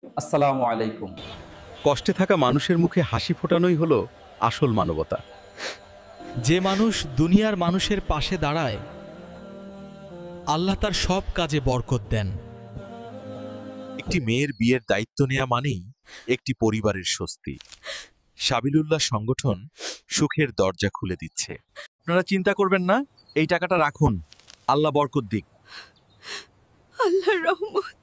আসসালামু আলাইকুম। কষ্টে থাকা মানুষের মুখে হাসি ফোটানোই হলো আসল মানবতা। যে মানুষ দুনিয়ার মানুষের পাশে দাঁড়ায়, আল্লাহ তার সব কাজে বরকত দেন। একটি মেয়ের বিয়ের দায়িত্ব নেওয়া মানেই একটি পরিবারের স্বস্তি। সাবিলুল্লাহ সংগঠন সুখের দরজা খুলে দিচ্ছে। আপনারা চিন্তা করবেন না, এই টাকাটা রাখুন, আল্লাহ বরকত দিক। আল্লাহর রহমত।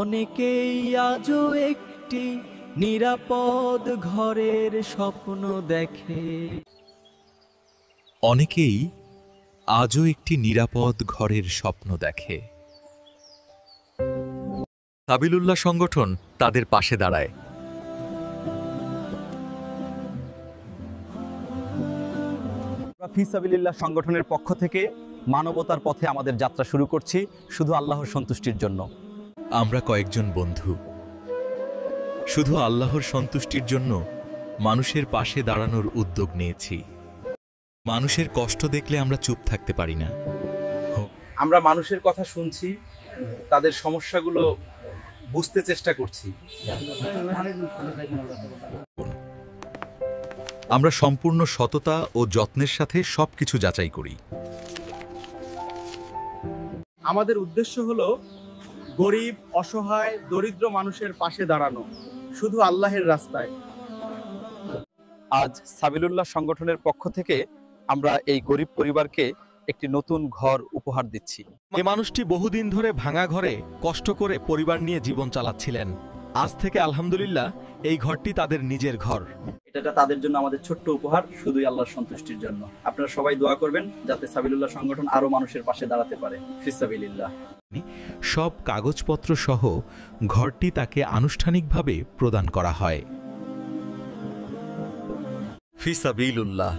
অনেকেই আজও একটি নিরাপদ ঘরের স্বপ্ন দেখে। অনেকেই আজও একটি নিরাপদ ঘরের স্বপ্ন দেখে। সাবিলুল্লাহ সংগঠন তাদের পাশে দাঁড়ায়। আমরা ফি সাবিলিল্লাহ সংগঠনের পক্ষ থেকে মানবতার পথে আমাদের যাত্রা শুরু করছি শুধু আল্লাহর সন্তুষ্টির জন্য। আমরা কয়েকজন বন্ধু শুধু আল্লাহর সন্তুষ্টির জন্য মানুষের পাশে দাঁড়ানোর উদ্যোগ নিয়েছি। মানুষের কষ্ট দেখলে আমরা চুপ থাকতে পারি না। আমরা মানুষের কথা শুনছি, তাদের সমস্যাগুলো বুঝতে চেষ্টা করছি। আমরা সম্পূর্ণ সততা ও যত্নের সাথে সবকিছু যাচাই করি। আমাদের উদ্দেশ্য হলো গরিব, অসহায়, দরিদ্র মানুষের পাশে দাঁড়ানো, শুধু আল্লাহের রাস্তায়। আজ সাবিলুল্লাহ সংগঠনের পক্ষ থেকে আমরা এই গরিব পরিবারকে একটি নতুন ঘর উপহার দিচ্ছি। এ মানুষটি বহুদিন ধরে ভাঙা ঘরে কষ্ট করে পরিবার নিয়ে জীবন চালাচ্ছিলেন। আজ থেকে আলহামদুলিল্লাহ এই ঘরটি তাদের নিজের ঘর। এটা তাদের জন্য আমাদের ছোট্ট উপহার, শুধুই আল্লাহর সন্তুষ্টির জন্য। আপনারা সবাই দোয়া করবেন যাতে সাবিলুল্লাহ সংগঠন আরো মানুষের পাশে দাঁড়াতে পারে। ফি সাবিলিল্লাহ। সব কাগজপত্র সহ ঘরটি তাকে আনুষ্ঠানিকভাবে প্রদান করা হয়। ফিসাবিলুল্লাহ,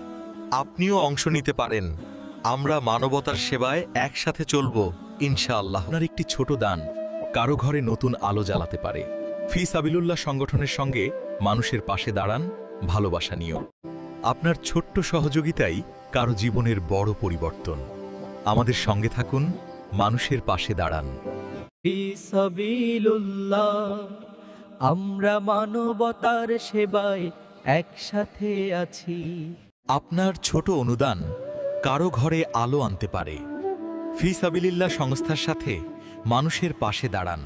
আপনিও অংশ নিতে পারেন। আমরা মানবতার সেবায় একসাথে চলব ইনশাআল্লাহ। আপনার একটি ছোট দান কারো ঘরে নতুন আলো জ্বালাতে পারে। ফিসাবিলুল্লাহ সংগঠনের সঙ্গে মানুষের পাশে দাঁড়ান, ভালোবাসা নিও। আপনার ছোট্ট সহযোগিতাই কারো জীবনের বড় পরিবর্তন। আমাদের সঙ্গে থাকুন, মানুষের পাশে দাঁড়ান। ফি সাবিলুল্লাহ, আমরা মানবতার সেবায় একসাথে আছি। আপনার ছোট অনুদান কারো ঘরে আলো আনতে পারে। ফিসাবিলিল্লাহ সংস্থার সাথে মানুষের পাশে দাঁড়ান।